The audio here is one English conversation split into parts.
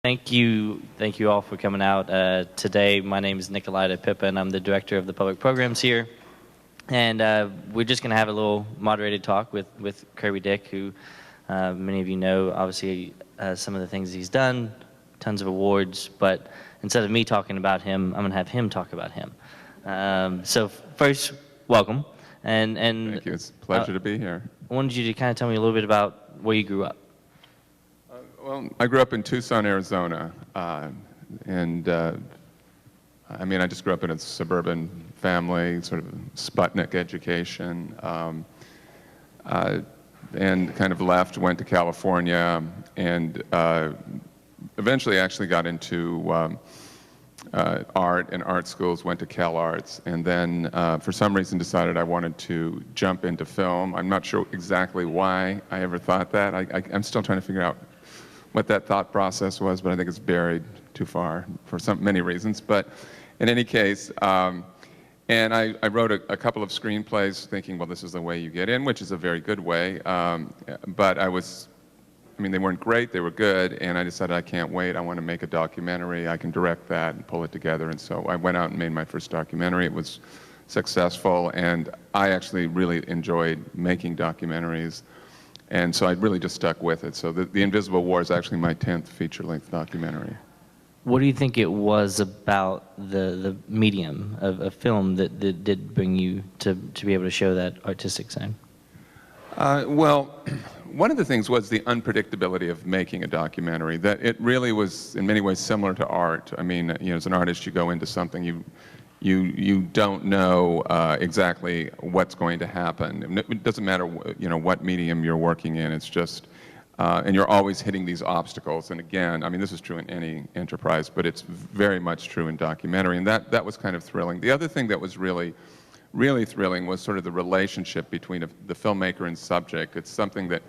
Thank you all for coming out today. My name is Nicolai Pippa, and I'm the director of the public programs here. And we're just going to have a little moderated talk with Kirby Dick, who many of you know, obviously, some of the things he's done, tons of awards. But instead of me talking about him, I'm going to have him talk about him. So first, welcome. And Thank you. It's a pleasure to be here. I wanted you to kind of tell me a little bit about where you grew up. Well, I grew up in Tucson, Arizona, and I mean, I just grew up in a suburban family, sort of Sputnik education, and kind of left, went to California, and eventually actually got into art and art schools, went to Cal Arts, and then for some reason decided I wanted to jump into film. I'm not sure exactly why I ever thought that. I'm still trying to figure out what that thought process was, but I think it's buried too far for many reasons. But in any case, and I wrote a couple of screenplays thinking, well, this is the way you get in, which is a very good way. But I mean, they weren't great, they were good, and I decided I can't wait, I want to make a documentary, I can direct that and pull it together. And so I went out and made my first documentary. It was successful, and I actually really enjoyed making documentaries. And so I really just stuck with it. So the Invisible War is actually my 10th feature-length documentary. What do you think it was about the medium of film that did bring you to be able to show that artistic side? Well, one of the things was the unpredictability of making a documentary, that it really was in many ways similar to art. I mean, you know, as an artist, you go into something, you don't know exactly what's going to happen. It doesn't matter, you know, what medium you're working in. It's just, and you're always hitting these obstacles. And again, I mean, this is true in any enterprise, but it's very much true in documentary. And that was kind of thrilling. The other thing that was really thrilling was sort of the relationship between the filmmaker and subject. It's something that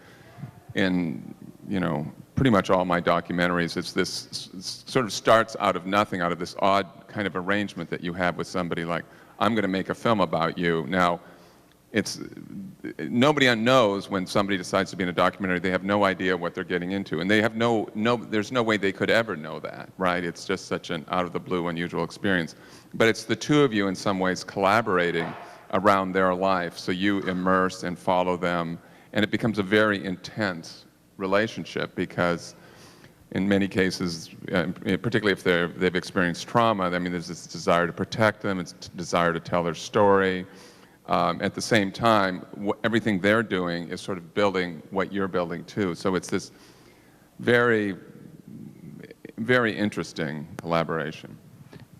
in, you know, pretty much all my documentaries, it's this sort of starts out of nothing, out of this odd kind of arrangement that you have with somebody like, I'm going to make a film about you. Now, nobody knows when somebody decides to be in a documentary, they have no idea what they're getting into, and they have there's no way they could ever know that, right? It's just such an out of the blue, unusual experience. But it's the two of you in some ways collaborating around their life, so you immerse and follow them, and it becomes a very intense relationship because in many cases, particularly if they've experienced trauma, I mean, there's this desire to protect them, it's a desire to tell their story. At the same time, everything they're doing is sort of building what you're building too. So it's this very, very interesting collaboration.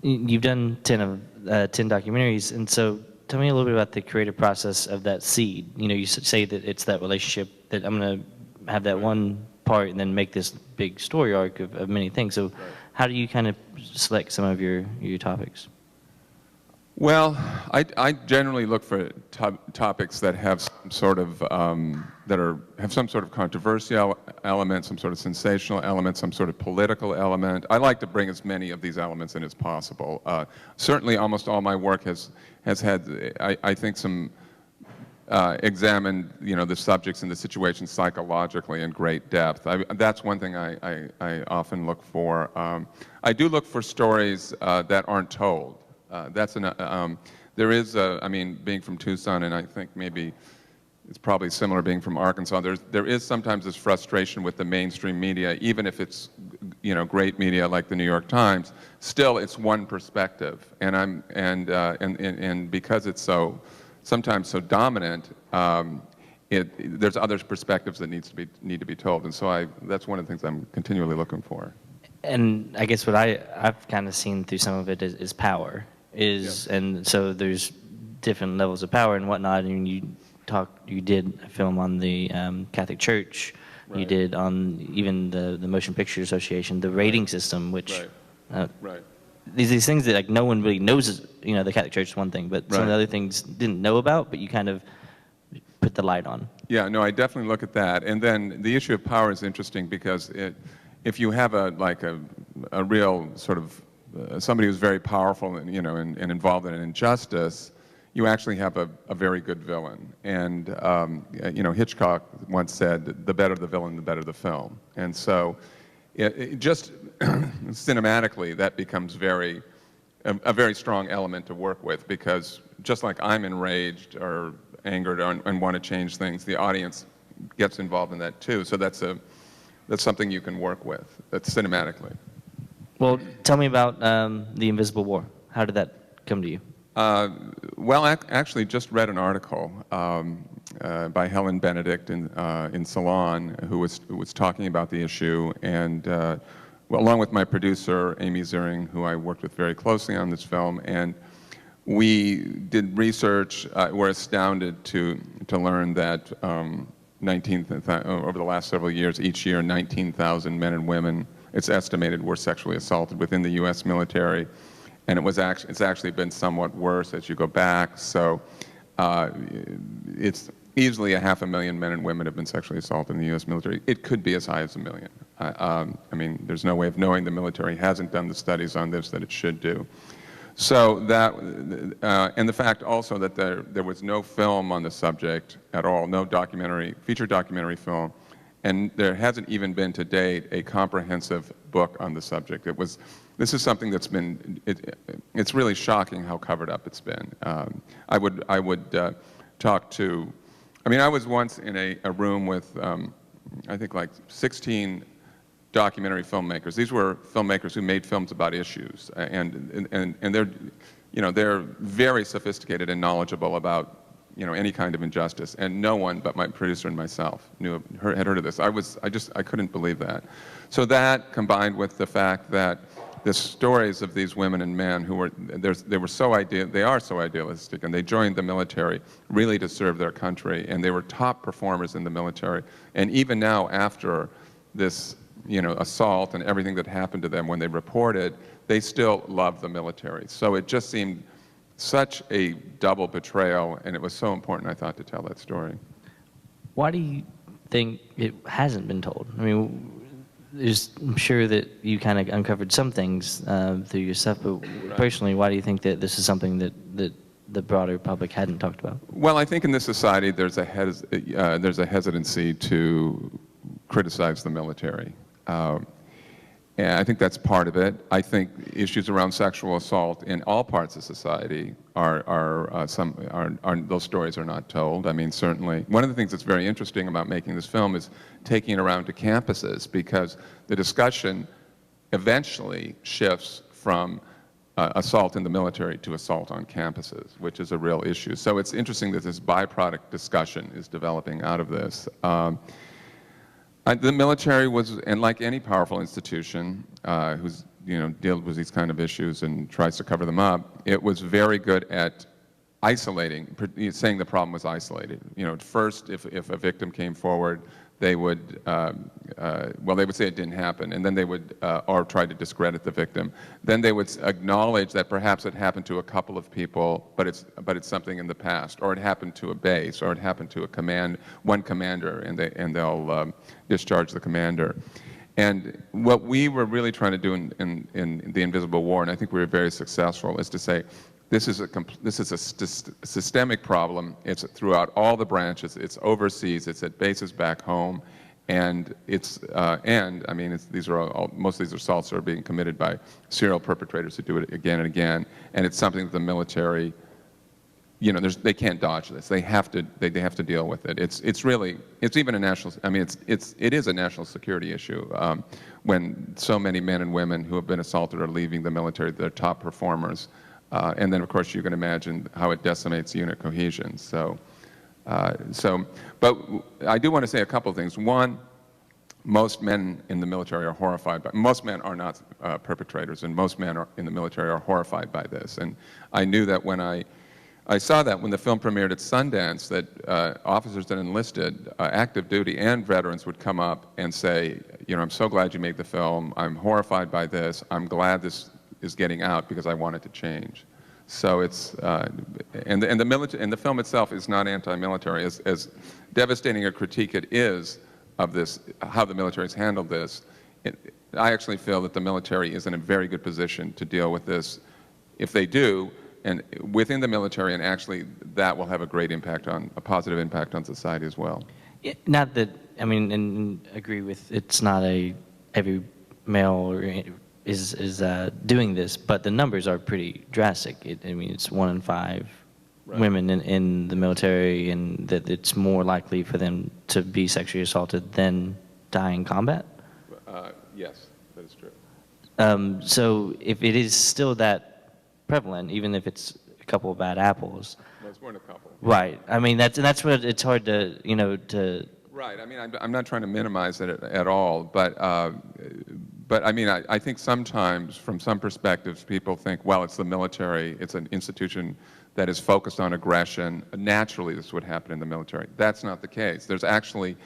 You've done 10 documentaries, and so tell me a little bit about the creative process of that seed. You know, you say that it's that relationship that I'm going to have that one part and then make this big story arc of many things. So how do you kind of select some of your topics? Well, I generally look for topics that have some sort of have some sort of controversial element, some sort of sensational element, some sort of political element. I like to bring as many of these elements in as possible. Certainly, almost all my work has had, I think, some examined, you know, the subjects and the situations psychologically in great depth. That's one thing I often look for. I do look for stories that aren't told. There is, I mean, being from Tucson, and I think maybe it's probably similar being from Arkansas, there is sometimes this frustration with the mainstream media, even if it's, you know, great media like the New York Times, still it's one perspective. And because it's sometimes so dominant, there's other perspectives that need to be told. And so that's one of the things I'm continually looking for. And I guess what I've kind of seen through some of it is power. And so there's different levels of power and whatnot. And you did a film on the Catholic Church. Right. You did on even the Motion Picture Association, the rating system, which these things that like no one really knows. You know, the Catholic Church is one thing, but some of the other things didn't know about, but you kind of put the light on. Yeah, no, I definitely look at that. And then the issue of power is interesting because if you have a real sort of somebody who's very powerful and, you know, and involved in an injustice, you actually have a very good villain. And you know, Hitchcock once said, the better the villain, the better the film. And so just cinematically, that becomes a very strong element to work with, because just like I'm enraged or angered and want to change things, the audience gets involved in that too. So that's something you can work with. That's cinematically. Well, tell me about The Invisible War. How did that come to you? Well, actually, just read an article by Helen Benedict in Salon, who was talking about the issue, and well, along with my producer Amy Ziering, who I worked with very closely on this film, and we did research. We're astounded to learn that over the last several years, each year, 19,000 men and women, it's estimated, were sexually assaulted within the U.S. military. And it's actually been somewhat worse as you go back. So it's easily 500,000 men and women have been sexually assaulted in the U.S. military. It could be as high as 1 million. I mean, there's no way of knowing. The military hasn't done the studies on this that it should do. So that, and the fact also that there was no film on the subject at all, no feature documentary film, and there hasn't even been to date a comprehensive book on the subject. This is something that's been, it's really shocking how covered up it's been. I would talk to, I mean, I was once in a room with, I think like 16 documentary filmmakers. These were filmmakers who made films about issues, and they're, you know, they're very sophisticated and knowledgeable about, you know, any kind of injustice, and no one but my producer and myself had heard of this. I couldn't believe that. So that, combined with the fact that the stories of these women and men who were, they are so idealistic, and they joined the military really to serve their country, and they were top performers in the military. And even now, after this, you know, assault and everything that happened to them when they reported, they still love the military. So it just seemed such a double betrayal, and it was so important, I thought, to tell that story. Why do you think it hasn't been told? I mean, I'm sure that you kind of uncovered some things through your stuff, but personally, why do you think that this is something that the broader public hadn't talked about? Well, I think in this society there's a hesitancy to criticize the military. And I think that's part of it. I think issues around sexual assault in all parts of society those stories are not told. I mean, certainly, one of the things that's very interesting about making this film is taking it around to campuses, because the discussion eventually shifts from assault in the military to assault on campuses, which is a real issue. So it's interesting that this byproduct discussion is developing out of this. The military was, and like any powerful institution who's, you know, deals with these kind of issues and tries to cover them up, it was very good at isolating, saying the problem was isolated. You know, at first, if a victim came forward, they would, well, they would say it didn't happen, and then they would, or try to discredit the victim. Then they would acknowledge that perhaps it happened to a couple of people, but it's something in the past, or it happened to a base, or it happened to one commander, and they'll discharge the commander. And what we were really trying to do in The Invisible War, and I think we were very successful, is to say, this is a systemic problem. It's throughout all the branches. It's overseas. It's at bases back home, and I mean, these are most of these assaults are being committed by serial perpetrators who do it again and again. And it's something that the military, you know, they can't dodge this. They have to deal with it. It's even a national. I mean, it is a national security issue when so many men and women who have been assaulted are leaving the military. They're top performers. And then, of course, you can imagine how it decimates unit cohesion. But I do want to say a couple of things. One, most men in the military are horrified by. Most men are not perpetrators, and most men in the military are horrified by this. And I knew that when I saw that when the film premiered at Sundance, that officers that enlisted, active duty and veterans, would come up and say, you know, I'm so glad you made the film. I'm horrified by this. I'm glad this is getting out because I want it to change. So it's, and the film itself is not anti-military. As devastating a critique it is of this, how the military has handled this, I actually feel that the military is in a very good position to deal with this if they do, and within the military, and actually that will have a positive impact on society as well. Not that, I mean, and agree with, it's not every male is doing this, but the numbers are pretty drastic. I mean, it's 1 in 5 women in the military, and that it's more likely for them to be sexually assaulted than die in combat. Yes, that is true. So if it is still that prevalent, even if it's a couple of bad apples. No, it's more than a couple. Right. I mean, that's what it's hard to, to. Right. I mean, I'm not trying to minimize it at all, but I mean, I think sometimes, from some perspectives, people think, well, it's the military, it's an institution that is focused on aggression. Naturally, this would happen in the military. That's not the case. There's actually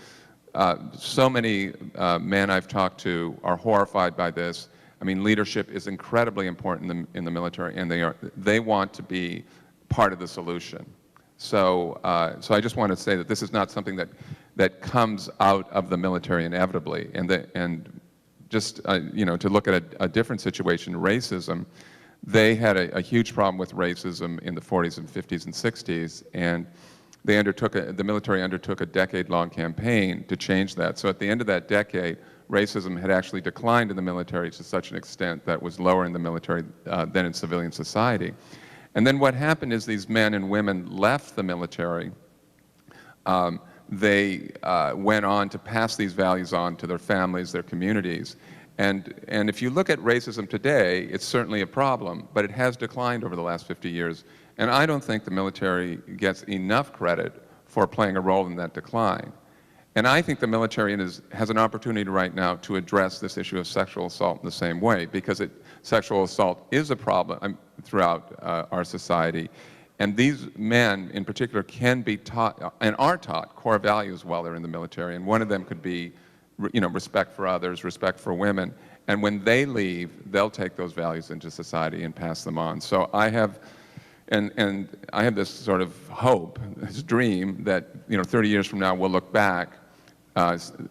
so many men I've talked to are horrified by this. I mean, leadership is incredibly important in the military, and they want to be part of the solution. So, so I just want to say that this is not something that comes out of the military inevitably, and just to look at a different situation, racism. They had a huge problem with racism in the 40s and 50s and 60s, and the military undertook a decade-long campaign to change that. So at the end of that decade, racism had actually declined in the military to such an extent that was lower in the military than in civilian society. And then what happened is these men and women left the military. They went on to pass these values on to their families, their communities. And if you look at racism today, it's certainly a problem, but it has declined over the last 50 years. And I don't think the military gets enough credit for playing a role in that decline. And I think the military has an opportunity right now to address this issue of sexual assault in the same way, because sexual assault is a problem throughout our society. And these men, in particular, can be taught and are taught core values while they're in the military. And one of them could be, respect for others, respect for women. And when they leave, they'll take those values into society and pass them on. So I have, and I have this sort of hope, this dream that 30 years from now we'll look back.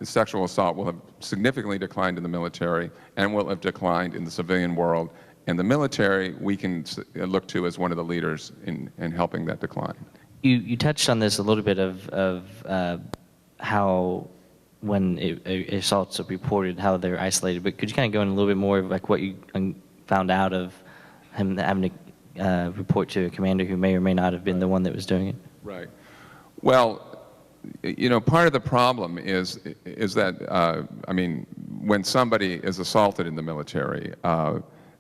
Sexual assault will have significantly declined in the military and will have declined in the civilian world. And the military we can look to as one of the leaders in helping that decline. You touched on this a little bit of how when assaults are reported, how they're isolated. But could you kind of go in a little bit more of like what you found out of him having to report to a commander who may or may not have been the one that was doing it? Right. Well, part of the problem is that, I mean, when somebody is assaulted in the military,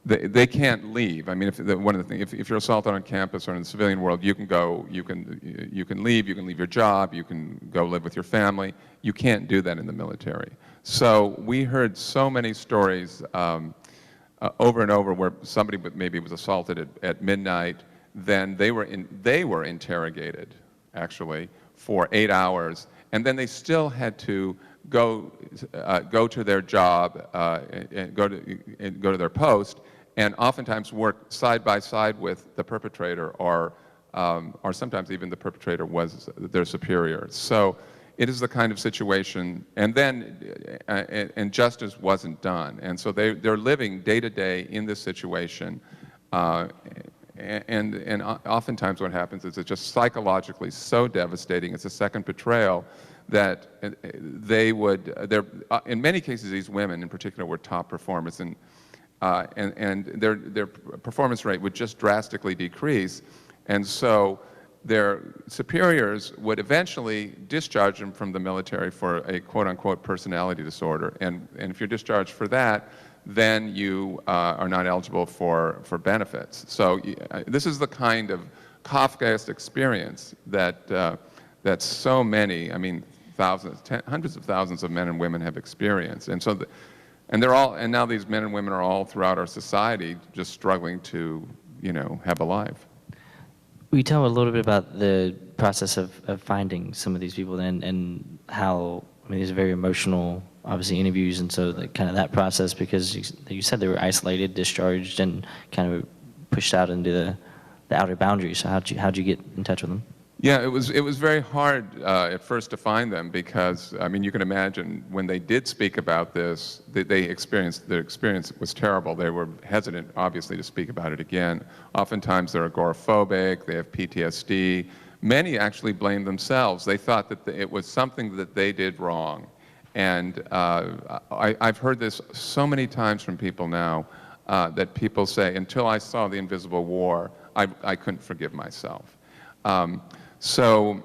they can't leave. I mean, one of the things, if you're assaulted on campus or in the civilian world, you can go, you can leave your job, you can go live with your family. You can't do that in the military. So we heard so many stories over and over where somebody maybe was assaulted at midnight, then they were interrogated, actually, for 8 hours, and then they still had to go to their job, and go to their post, and oftentimes work side by side with the perpetrator, or sometimes even the perpetrator was their superior. So it is the kind of situation, and then and justice wasn't done, and so they're living day to day in this situation. And oftentimes what happens is it's just psychologically so devastating. It's a second betrayal that in many cases, these women in particular were top performers, and their performance rate would just drastically decrease. And so their superiors would eventually discharge them from the military for a quote-unquote personality disorder. And if you're discharged for that, then you are not eligible for benefits. So this is the kind of Kafkaesque experience that so many, I mean, hundreds of thousands of men and women have experienced. And so, and now these men and women are all throughout our society just struggling to, have a life. Will you tell a little bit about the process of finding some of these people and how, I mean, these are very emotional, obviously, interviews, and so kind of that process, because you said they were isolated, discharged, and kind of pushed out into the outer boundaries. So how'd you get in touch with them? Yeah, it was very hard at first to find them, because I mean, you can imagine when they did speak about this, their experience was terrible. They were hesitant, obviously, to speak about it again. Oftentimes they're agoraphobic, they have PTSD. Many actually blame themselves. They thought that it was something that they did wrong, And I've heard this so many times from people now that people say, until I saw The Invisible War, I couldn't forgive myself. So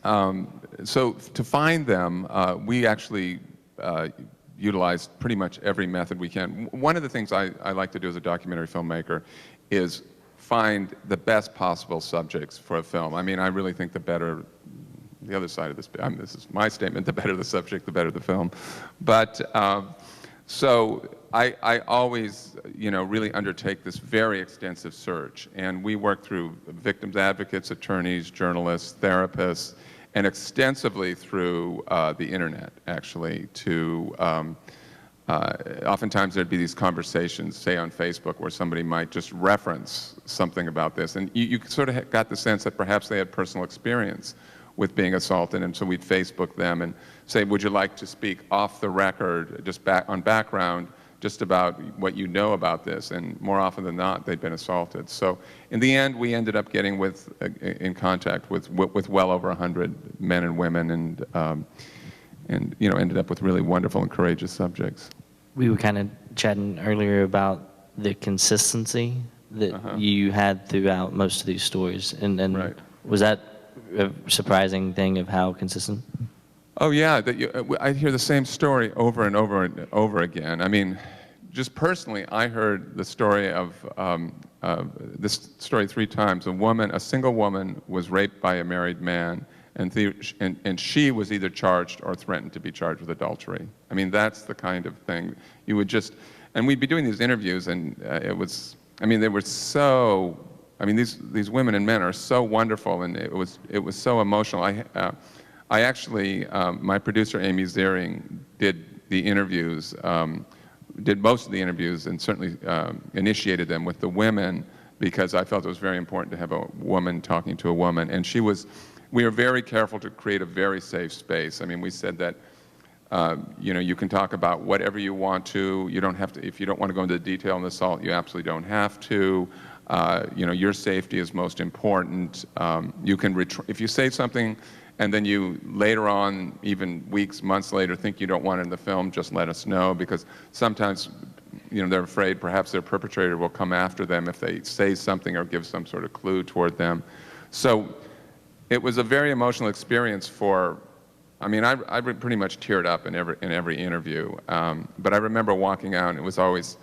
to find them, we actually utilized pretty much every method we can. One of the things I like to do as a documentary filmmaker is find the best possible subjects for a film. I mean, I really think the better, the other side of this, this is my statement, the better the subject, the better the film. But so I always, really undertake this very extensive search. And we work through victims advocates, attorneys, journalists, therapists, and extensively through the internet, actually, to oftentimes there'd be these conversations, say on Facebook, where somebody might just reference something about this. And you sort of got the sense that perhaps they had personal experience with being assaulted, and so we'd Facebook them and say, would you like to speak off the record, just on background, just about what you know about this? And more often than not, they'd been assaulted. So in the end, we ended up getting in contact with well over 100 men and women, and ended up with really wonderful and courageous subjects. We were kind of chatting earlier about the consistency that you had throughout most of these stories, and right. Was that a surprising thing of how consistent? Oh yeah, I hear the same story over and over and over again. I mean, just personally, I heard the story of this story 3 times. A single woman was raped by a married man, and she was either charged or threatened to be charged with adultery. I mean, that's the kind of thing you would just, and we'd be doing these interviews, and it was, I mean, they were so, I mean, these women and men are so wonderful, and it was so emotional. I actually, my producer Amy Ziering did the interviews, did most of the interviews, and certainly initiated them with the women, because I felt it was very important to have a woman talking to a woman, and we were very careful to create a very safe space. I mean, we said that, you can talk about whatever you want to. You don't have to, if you don't want to go into detail on the assault, you absolutely don't have to. Your safety is most important. You can, if you say something and then you later on, even weeks, months later, think you don't want it in the film, just let us know, because sometimes, they're afraid perhaps their perpetrator will come after them if they say something or give some sort of clue toward them. So it was a very emotional experience I mean, I pretty much teared up in every interview, but I remember walking out, and it was always,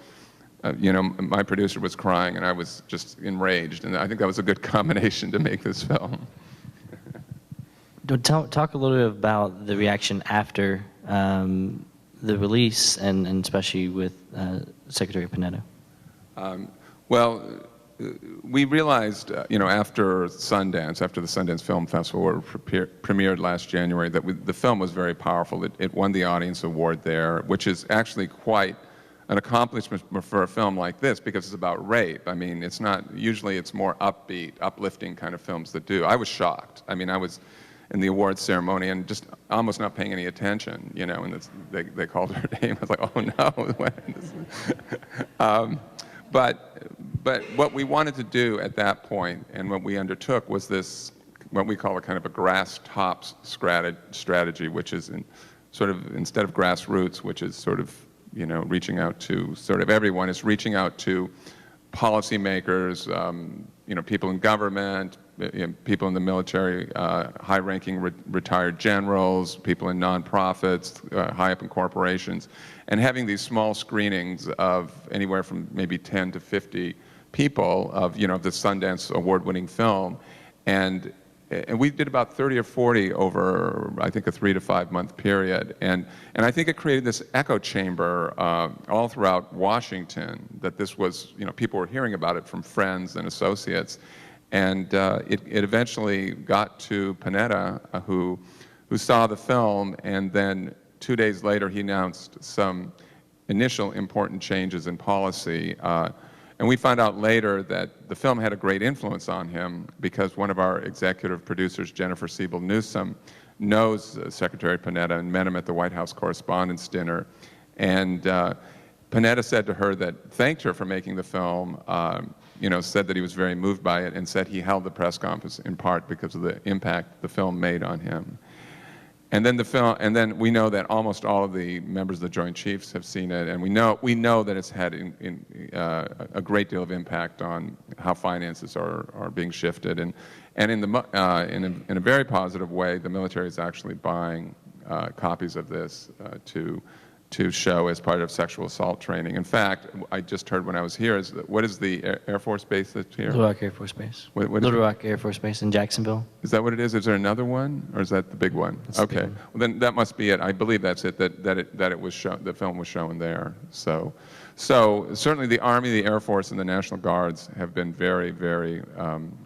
my producer was crying, and I was just enraged, and I think that was a good combination to make this film. Talk a little bit about the reaction after the release, and especially with Secretary Panetta. Well, we realized, after Sundance, after the Sundance Film Festival, where it premiered last January, that the film was very powerful. It won the Audience Award there, which is actually quite an accomplishment for a film like this, because it's about rape. I mean, it's not, usually it's more upbeat, uplifting kind of films that do. I was shocked. I mean, I was in the awards ceremony and just almost not paying any attention, and they called her name. I was like, oh no. But what we wanted to do at that point, and what we undertook, was this, what we call a kind of a grass tops strategy, which is sort of, instead of grassroots, which is sort of, reaching out to sort of everyone, is reaching out to policymakers, people in government, people in the military, high-ranking retired generals, people in nonprofits, high up in corporations, and having these small screenings of anywhere from maybe 10 to 50 people of, the Sundance award-winning film, and we did about 30 or 40 over, I think, a 3 to 5 month period, and I think it created this echo chamber all throughout Washington, that this was, people were hearing about it from friends and associates. And it eventually got to Panetta, who saw the film, and then 2 days later he announced some initial important changes in policy. And we found out later that the film had a great influence on him, because one of our executive producers, Jennifer Siebel Newsom, knows Secretary Panetta and met him at the White House Correspondents' Dinner. And Panetta said to her thanked her for making the film, said that he was very moved by it, and said he held the press conference in part because of the impact the film made on him. And then the film, and then we know that almost all of the members of the Joint Chiefs have seen it, and we know that it's had a great deal of impact on how finances are being shifted, and in a very positive way, the military is actually buying copies of this to show as part of sexual assault training. In fact, I just heard when I was here, what is the Air Force Base that's here? Little Rock Air Force Base. What Little Rock Air Force Base in Jacksonville. Is that what it is? Is there another one, or is that the big one? That's the big okay. one. Well, then that must be it. I believe that's it. That it was shown. The film was shown there. So certainly the Army, the Air Force, and the National Guards have been very, very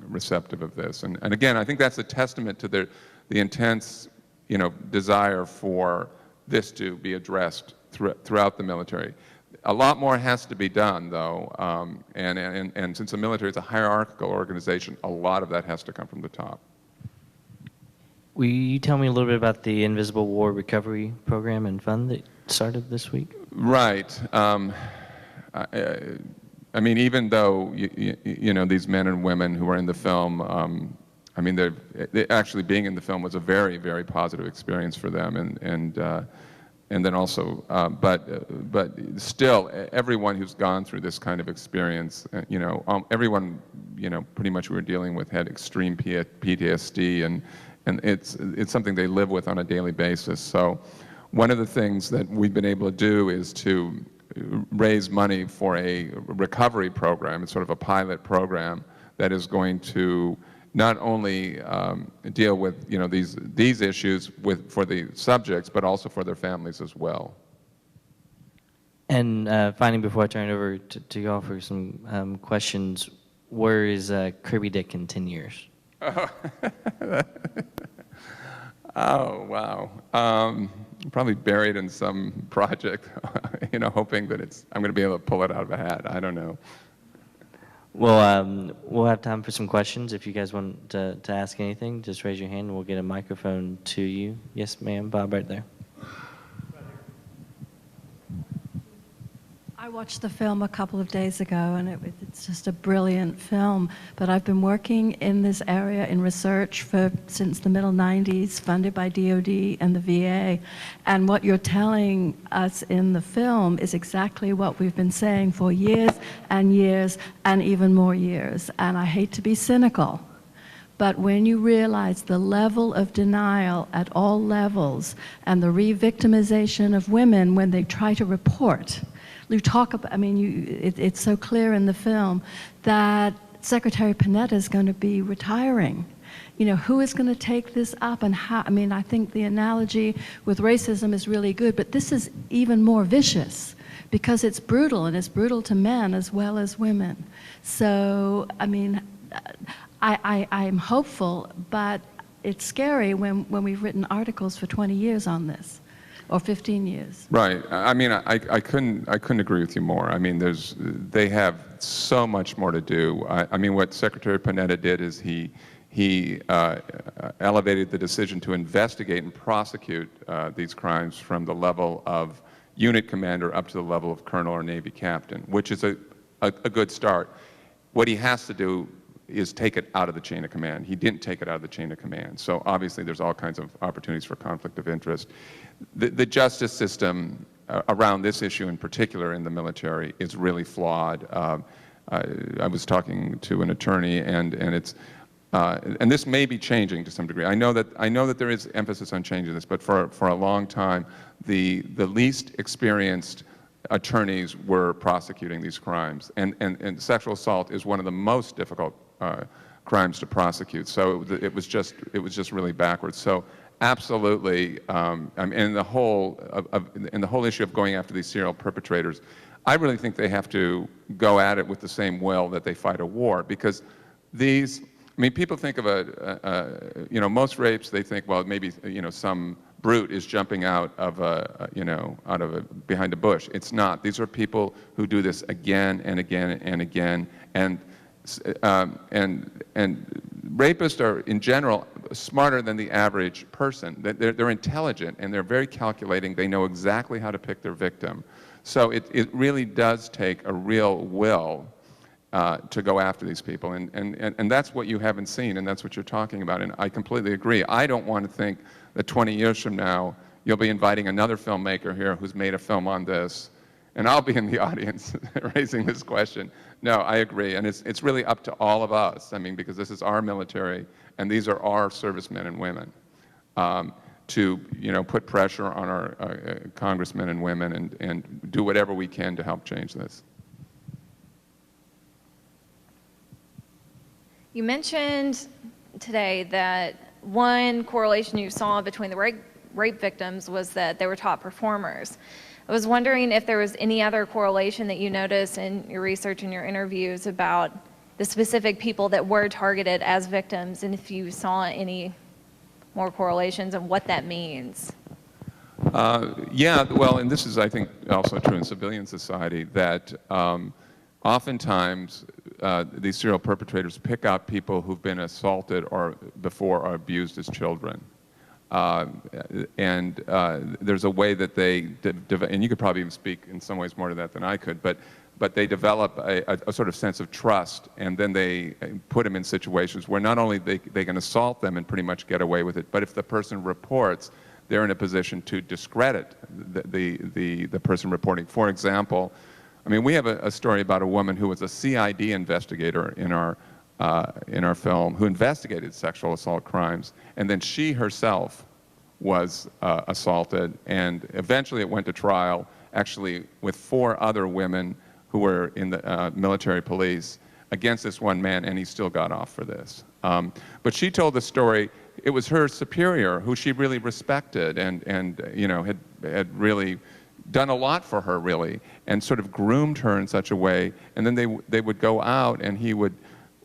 receptive of this. And again, I think that's a testament to the intense, desire for this to be addressed throughout the military. A lot more has to be done, though, and since the military is a hierarchical organization, a lot of that has to come from the top. Will you tell me a little bit about the Invisible War Recovery Program and Fund that started this week? Right. I mean, even though these men and women who are in the film, I mean, they actually being in the film was a very, very positive experience for them, and then also, but still, everyone who's gone through this kind of experience, everyone, pretty much we were dealing with had extreme PTSD, and it's something they live with on a daily basis. So, one of the things that we've been able to do is to raise money for a recovery program. It's sort of a pilot program that is going to not only deal with these issues for the subjects, but also for their families as well. And finally, before I turn it over to y'all for some questions, where is Kirby Dick in 10 years? Oh wow! Probably buried in some project, hoping that I'm going to be able to pull it out of a hat. I don't know. Well, we'll have time for some questions. If you guys want to ask anything, just raise your hand and we'll get a microphone to you. Yes, ma'am, Bob, right there. I watched the film a couple of days ago, and it's just a brilliant film. But I've been working in this area in research since the middle 90s, funded by DoD and the VA. And what you're telling us in the film is exactly what we've been saying for years and years and even more years. And I hate to be cynical, but when you realize the level of denial at all levels and the re-victimization of women when they try to report, you talk about, it's so clear in the film that Secretary Panetta is going to be retiring. Who is going to take this up and how? I think the analogy with racism is really good, but this is even more vicious because it's brutal, and it's brutal to men as well as women. So, I'm hopeful, but it's scary when we've written articles for 20 years on this. Or 15 years. Right. I couldn't agree with you more. They have so much more to do. What Secretary Panetta did is he elevated the decision to investigate and prosecute these crimes from the level of unit commander up to the level of colonel or Navy captain, which is a good start. What he has to do is take it out of the chain of command. He didn't take it out of the chain of command. So obviously there's all kinds of opportunities for conflict of interest. The justice system around this issue in particular in the military is really flawed. I was talking to an attorney, and this may be changing to some degree. I know that there is emphasis on changing this, but for a long time, the least experienced attorneys were prosecuting these crimes, and sexual assault is one of the most difficult crimes to prosecute. So it was just really backwards. So absolutely, in the whole issue of going after these serial perpetrators, I really think they have to go at it with the same will that they fight a war, because people think of most rapes, they think, well, maybe some brute is jumping out of behind a bush. It's not. These are people who do this again and again and again, and rapists are in general smarter than the average person. They're intelligent and they're very calculating. They know exactly how to pick their victim. So it really does take a real will to go after these people. And that's what you haven't seen, and that's what you're talking about. And I completely agree. I don't want to think that 20 years from now, you'll be inviting another filmmaker here who's made a film on this, and I'll be in the audience raising this question. No, I agree. And it's really up to all of us, I mean, because this is our military, and these are our servicemen and women, to, you know, put pressure on our congressmen and women and do whatever we can to help change this. You mentioned today that one correlation you saw between the rape victims was that they were top performers. I was wondering if there was any other correlation that you noticed in your research and your interviews about the specific people that were targeted as victims, and if you saw any more correlations and what that means. Yeah, well, and this is, I think, also true in civilian society, that oftentimes these serial perpetrators pick out people who've been assaulted or before or abused as children. And there's a way that they, and you could probably even speak in some ways more to that than I could, but they develop a sort of sense of trust, and then they put them in situations where not only they can assault them and pretty much get away with it, but if the person reports, they're in a position to discredit the person reporting. For example, I mean, we have a story about a woman who was a CID investigator in our film, who investigated sexual assault crimes, and then she herself was assaulted, and eventually it went to trial, actually with 4 other women who were in the military police against this one man, and he still got off for this. But she told the story. It was her superior, who she really respected and you know, had really done a lot for her, really, and sort of groomed her in such a way. And then they would go out, and he would,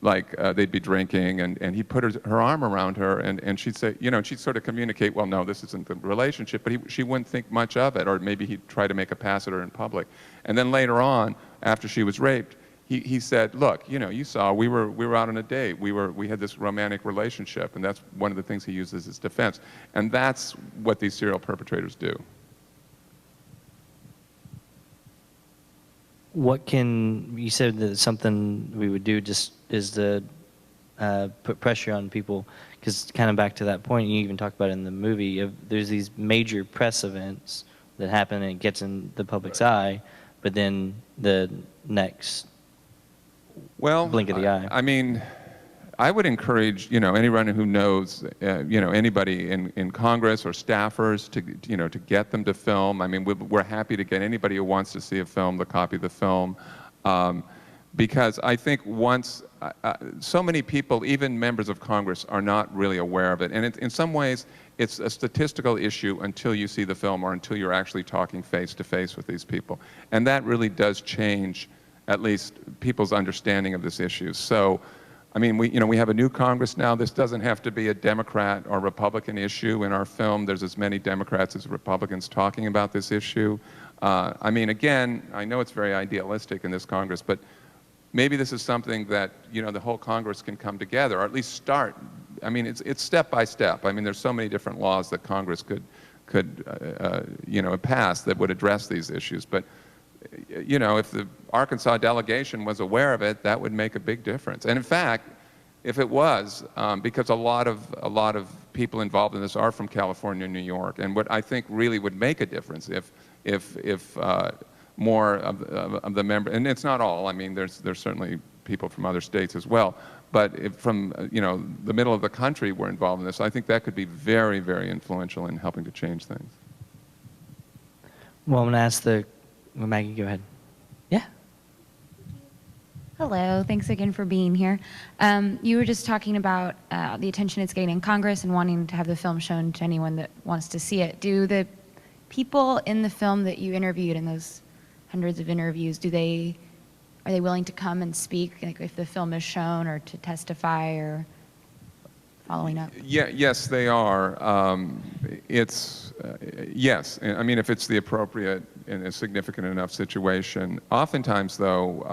like, they'd be drinking, and he'd put her arm around her, and she'd say, you know, she'd sort of communicate, well, no, this isn't the relationship, but she wouldn't think much of it, or maybe he'd try to make a pass at her in public. And then later on, after she was raped, he said, look, you know, you saw, we were out on a date, we had this romantic relationship, and that's one of the things he uses as defense. And that's what these serial perpetrators do. What can, you said that something we would do just is to put pressure on people, because kind of back to that point, you even talked about it in the movie, there's these major press events that happen and it gets in the public's eye, but then the next blink of the eye. I mean, I would encourage, you know, anyone who knows, you know, anybody in Congress or staffers to, you know, to get them to film. I mean, we're happy to get anybody who wants to see a film to copy the film, because I think once, so many people, even members of Congress, are not really aware of it. And in some ways, it's a statistical issue until you see the film or until you're actually talking face to face with these people. And that really does change, at least, people's understanding of this issue. So, I mean, we have a new Congress now. This doesn't have to be a Democrat or Republican issue in our film. There's as many Democrats as Republicans talking about this issue. I mean, again, I know it's very idealistic in this Congress, but maybe this is something that, you know, the whole Congress can come together, or at least start. I mean, it's step by step. I mean, there's so many different laws that Congress could you know, pass that would address these issues. But you know, if the Arkansas delegation was aware of it, that would make a big difference. And in fact, if it was, because a lot of people involved in this are from California and New York, and what I think really would make a difference if more of the members, and it's not all. I mean, there's certainly people from other states as well, but if from, you know, the middle of the country were involved in this, I think that could be very, very influential in helping to change things. Well, I'm going to ask well, Maggie, go ahead. Yeah. Hello, thanks again for being here. You were just talking about the attention it's getting in Congress and wanting to have the film shown to anyone that wants to see it. Do the people in the film that you interviewed in those hundreds of interviews, are they willing to come and speak, like if the film is shown, or to testify, or following up? Yeah, yes, they are. Yes, I mean, if it's the appropriate and a significant enough situation. Oftentimes, though,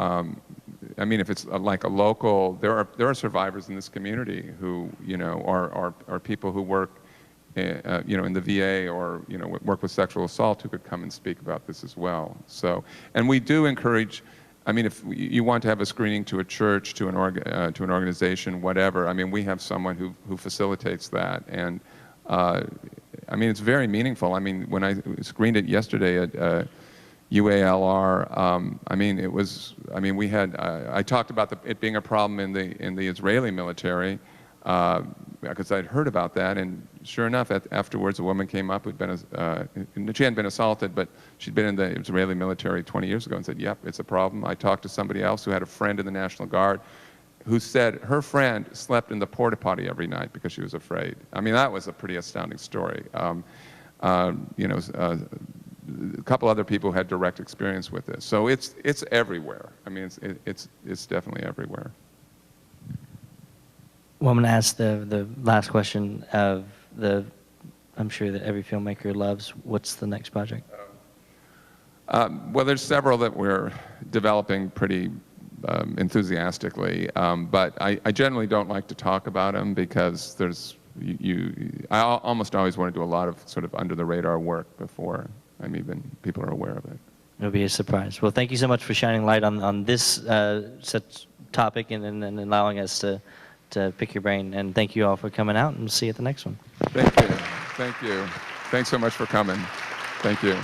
I mean, if it's like a local, there are survivors in this community who, you know, are people who work, you know, in the VA, or, you know, work with sexual assault, who could come and speak about this as well. So, and we do encourage I mean, if you want to have a screening to a church, to an organization, whatever, I mean, we have someone who facilitates that. And I mean, it's very meaningful. I mean, when I screened it yesterday at UALR, I mean, it was, I mean, we had, I talked about it being a problem in the Israeli military, because I'd heard about that, and sure enough, afterwards, a woman came up who'd been, she hadn't been assaulted, but she'd been in the Israeli military 20 years ago and said, yep, it's a problem. I talked to somebody else who had a friend in the National Guard who said her friend slept in the porta potty every night because she was afraid. I mean, that was a pretty astounding story. You know, a couple other people had direct experience with this. So it's everywhere. I mean, it's definitely everywhere. Well, I'm going to ask the last question of I'm sure that every filmmaker loves. What's the next project? Well, there's several that we're developing pretty enthusiastically, but I generally don't like to talk about them because there's I almost always want to do a lot of sort of under the radar work before people are aware of it. It'll be a surprise. Well, thank you so much for shining light on this such topic and allowing us to pick your brain. And thank you all for coming out, and see you at the next one. Thank you. Thank you. Thanks so much for coming. Thank you.